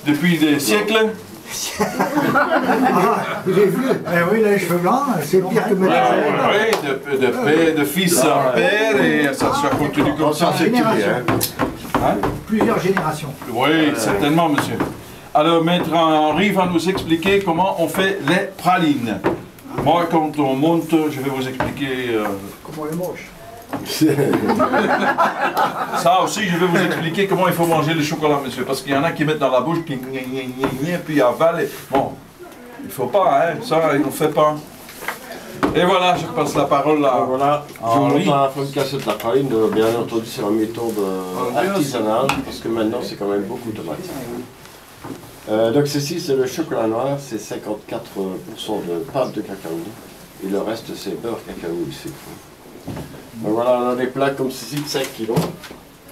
depuis des siècles. Il est vieux. Eh oui, les cheveux blancs, c'est pire que mettre Oui, de père, de fils en père, et ça continue comme ça. Plusieurs générations. Oui, certainement, monsieur. Alors, maître Henri va nous expliquer comment on fait les pralines. Moi, quand on monte, je vais vous expliquer... Comment les mange. Ça aussi, je vais vous expliquer comment il faut manger le chocolat, monsieur. Parce qu'il y en a qui mettent dans la bouche, puis avalent. Bon, il ne faut pas, hein, ça, il ne fait pas. Et voilà, je passe la parole à voilà, Henri. je montre la fabrication de la praline. Bien entendu, c'est la méthode artisanale, parce que maintenant, c'est quand même beaucoup de matière. Donc ceci, c'est le chocolat noir, c'est 54% de pâte de cacao. Et le reste, c'est beurre cacao ici. Donc voilà, on a des plats comme ceci de 5 kg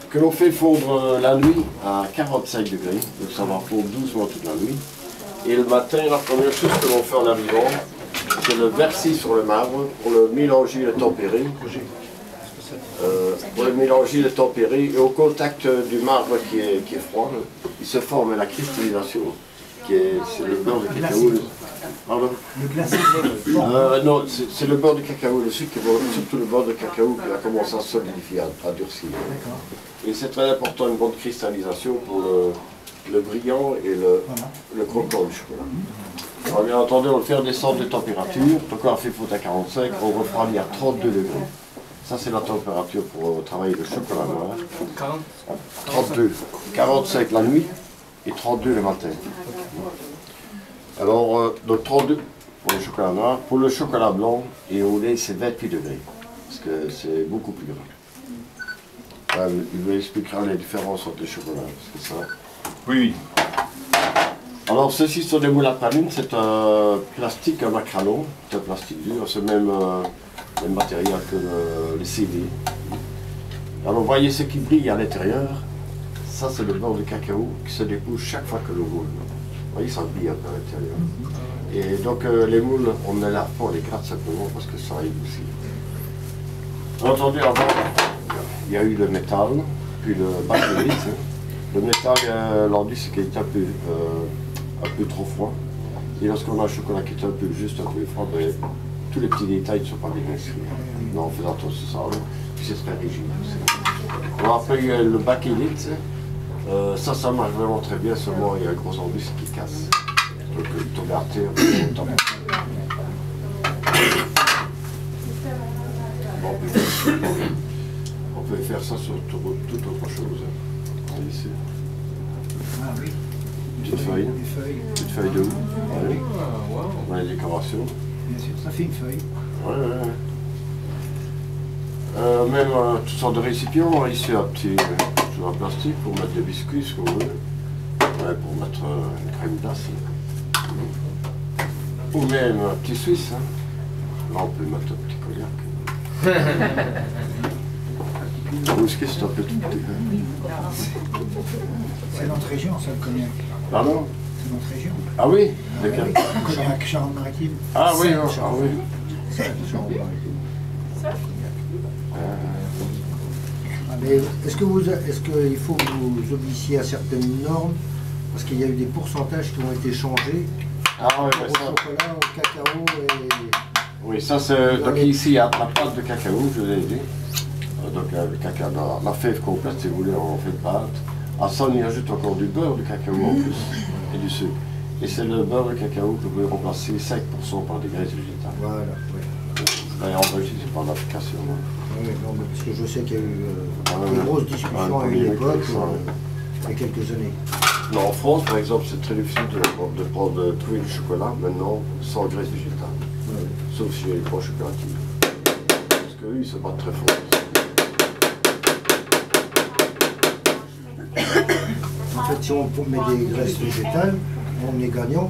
que l'on fait fondre la nuit à 45 degrés. Donc ça va fondre doucement toute la nuit. Et le matin, la première chose que l'on fait en arrivant, c'est le verser sur le marbre pour le mélanger et le tempérer. Et au contact du marbre qui est froid, il se forme la cristallisation, c'est le beurre de cacao. Pardon? Le glacé. Non, c'est le beurre de cacao, le sucre, surtout le beurre de cacao qui va commencer à solidifier, à durcir. Et c'est très important, une bonne cristallisation pour le brillant et le croquant du chocolat. Alors, bien entendu, on va le faire descendre de température. Donc on a fait fondre à 45, on refroidit à 32 degrés. Ça c'est la température pour travailler le chocolat noir. 32, 45 la nuit et 32 le matin. Alors, donc 32 pour le chocolat noir. Pour le chocolat blanc et au lait, c'est 28 degrés. Parce que c'est beaucoup plus gras. Il vous expliquera les différences entre les chocolats. Parce que ça... Oui. Alors, ceci sont des moules à praline. C'est un plastique, un macralon. C'est un plastique dur. C'est même matériel que les CD. Alors, vous voyez ce qui brille à l'intérieur. Ça, c'est le beurre de cacao qui se dépousse chaque fois que l'on moule. Vous voyez, ça brille un peu à l'intérieur. Et donc, les moules, on ne les lave pas, on les gratte simplement parce que ça éboussit. Entendu, avant, il y a eu le métal, puis le bakélite. Le métal, l'on dit, c'est qu'il est un peu trop froid. Et lorsqu'on a un chocolat qui est un peu juste, un peu froid, ben, tous les petits détails ne sont pas bien inscrits. Non, on fait attention à ça, puis c'est très rigide aussi. Alors après, il y a le bakélite. Ça marche vraiment très bien, seulement il y a un gros embus qui casse. Donc il tombe à terre, on peut faire ça sur toute autre chose. Ici. Ah oui. Petite feuille. Petite feuille de houx. Oui. Dans les décorations. Bien sûr, ça fait une feuille. Ouais. Même toutes sortes de récipients, ici un petit en plastique pour mettre des biscuits, ce qu'on veut. Ouais, pour mettre une crème glace. Ou même un petit suisse. Hein. Là, on peut mettre un petit cognac. Le whisky, c'est un peu tout petit. C'est notre région, ça, le cognac. Pardon? C'est notre région. Ah oui? Le cognac Charente-Maritime. Ah oui, ah oui. Mais est-ce qu'il faut que vous obligiez à certaines normes? Parce qu'il y a eu des pourcentages qui ont été changés au chocolat, au cacao et... Oui, ça c'est... Donc ici, il y a la pâte de cacao, je vous ai dit. Donc le cacao, la fève complète, si vous voulez, on fait de pâte. À ça, on y ajoute encore du beurre de cacao en plus et du sucre. Et c'est le beurre de cacao que vous pouvez remplacer 5% par des graisses végétales. Voilà, oui. Et en Belgique, c'est par l'application. Oui, non, parce que je sais qu'il y a eu de grosses discussions à une époque, il y a quelques années. Non, en France, par exemple, c'est très difficile de trouver du chocolat maintenant sans graisse végétale. Oui. Sauf chez les grands chocolatiers. Parce qu'eux, ils se battent très fort. En fait, si on met des graisses végétales, on est gagnant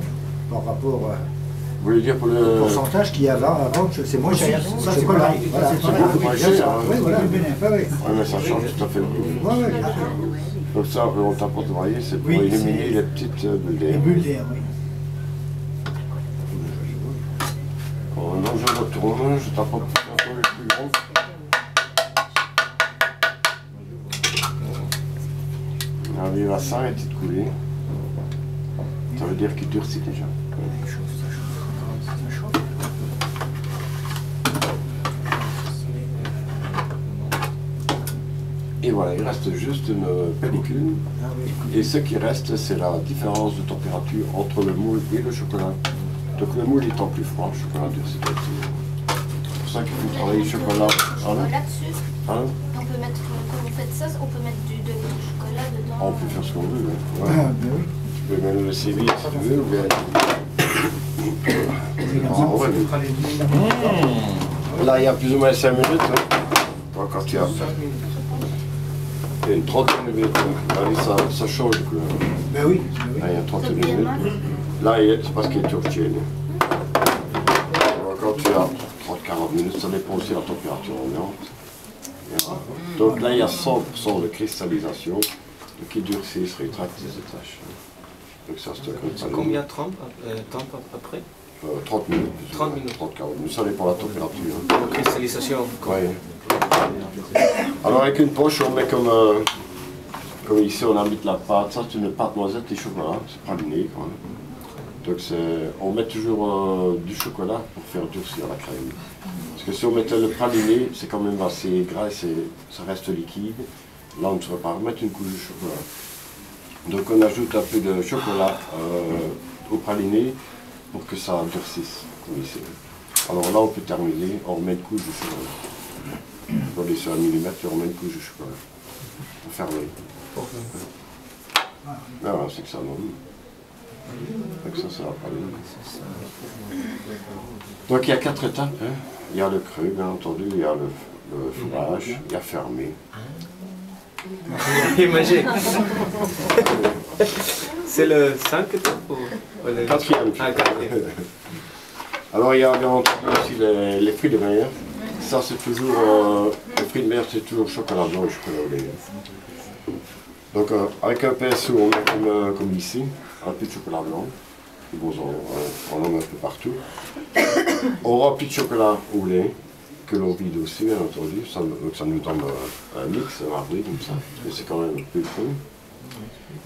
par rapport à... Vous voulez dire pour le pourcentage qu'il y avait avant, c'est moins cher. Ça, c'est pareil. Voilà, c'est beaucoup moins cher. Oui, voilà. Oui, mais ça change tout à fait beaucoup. Oui, oui. Donc ça, on t'apporte, vous voyez, c'est pour éliminer les petites bulles d'air. Les bulles d'air, oui. Bon, non, je retourne, je t'apporte un peu les plus gros. On arrive à s'arrêter de couler. veut dire qu'il durcit déjà. Et voilà, il reste juste une pellicule. Et ce qui reste, c'est la différence de température entre le moule et le chocolat. Donc le moule étant plus froid, le chocolat durcit. C'est pour ça qu'il faut travailler le chocolat. Là-dessus, Hein? on peut mettre, quand vous faites ça, on peut mettre du chocolat dedans. On peut faire ce qu'on veut. Hein. Ouais. Tu peux même le laisser vite si tu veux. Ou bien... Là, il y a plus ou moins 5 minutes. Hein. Quand tu as fait. Il y a une trentaine de minutes. Allez, ça change de couleur. Ben oui. Là, il y a 30 minutes. Là, c'est parce qu'il est turquie. Quand tu as 30-40 minutes, ça dépend aussi de la température ambiante. Donc là, il y a 100% de cristallisation. Donc il durcit, il se rétracte, il se détache. Donc ça, c'est comme ça. Combien de temps après 30 minutes. 30 minutes. 30-40 minutes, ça dépend de la température. Pour cristallisation. Oui. Alors avec une poche, on met comme ici, on habite la pâte. Ça, c'est une pâte noisette et chocolat. C'est praliné, quoi. Donc on met toujours du chocolat pour faire durcir la crème. Parce que si on mettait le praliné, c'est quand même assez gras et ça reste liquide. Là, on ne saurait pas remettre une couche de chocolat. Donc on ajoute un peu de chocolat au praliné pour que ça durcisse, comme ici. Alors là, on peut terminer, on remet une couche de chocolat. On laisse sur 1 mm et on remet une couche de chocolat. Pour fermer. Voilà, c'est que ça non. Donc ça, c'est la praline. Donc il y a 4 étapes. Hein. Il y a le creux, bien entendu, il y a le fourrage, il y a fermé. Imagine. C'est le 5 étape ou le 4e. Ah, 4e. Alors il y a bien entendu aussi les fruits de mer. Ça c'est toujours, les fruits de mer c'est toujours chocolat blanc et chocolat au lait. Donc avec un pinceau on met comme ici, un peu de chocolat blanc. Bon, on en met un peu partout. On remplit de chocolat au lait, que l'on vide aussi bien entendu. Donc ça nous donne un mix, un abri comme ça. Mais c'est quand même un peu creux.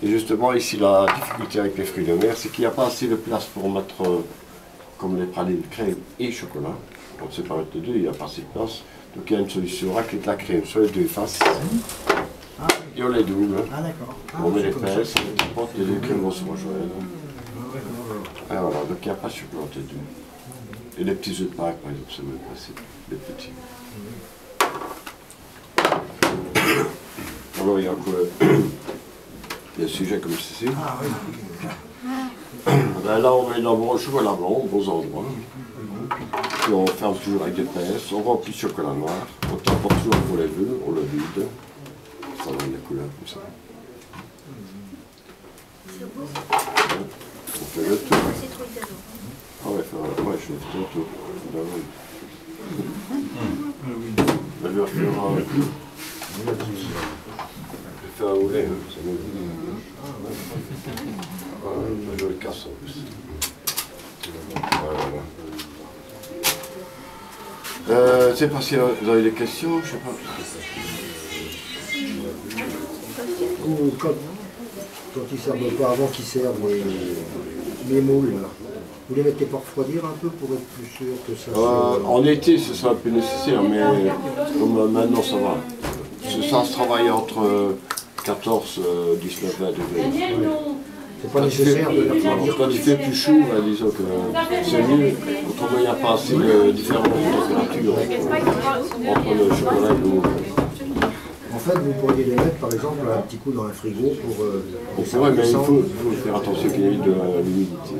Et justement ici la difficulté avec les fruits de mer, c'est qu'il n'y a pas assez de place pour mettre comme les pralines crème et chocolat. On ne sait pas mettre les deux, il n'y a pas assez de place. Donc il y a une solution, on raclette la crème sur les deux faces. Et on les double. Ah d'accord. On met les pinces, les deux crèmes vont se rejoindre. Et voilà, donc il n'y a pas de chocolat entre les deux. Et les petits œufs de Pâques, par exemple, c'est le même principe, les petits. Alors il y a quoi? Il y a un sujet comme ceci. Ah oui. Ben là, on met d'abord le chocolat blanc aux bons endroits. Puis on ferme toujours avec des pinces, on remplit de chocolat noir, on t'apporte toujours pour les œufs, on le vide. Ça donne des couleurs comme ça. On fait le tour. Ah ouais, ouais, je fais le tour. Je vais faire un roulet, c'est mieux. Je le casse en plus. Voilà. Je sais pas si vous avez des questions, je sais pas. Ou quand ils servent pas avant qu'ils servent les moules, vous les mettez pas refroidir un peu pour être plus sûr que ça En été, ce sera un peu nécessaire, mais comme maintenant ça va. Ça se travaille entre 14, 19, 20 degrés. C'est pas nécessaire de les refroidir. Quand il fait plus chaud, disons que c'est mieux. Autrement, il n'y a pas assez de différence de température entre le chocolat et le moule. En fait, vous pourriez les mettre par exemple un petit coup dans un frigo pour... C'est vrai, mais il faut faire attention qu'il y ait de l'humidité.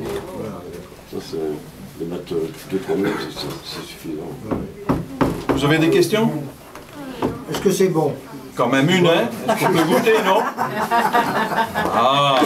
Ça, c'est de mettre 2-3 minutes, c'est suffisant. Vous avez des questions? Est-ce que c'est bon? Quand même une, hein? Est-ce qu'on peut goûter, non? Ah!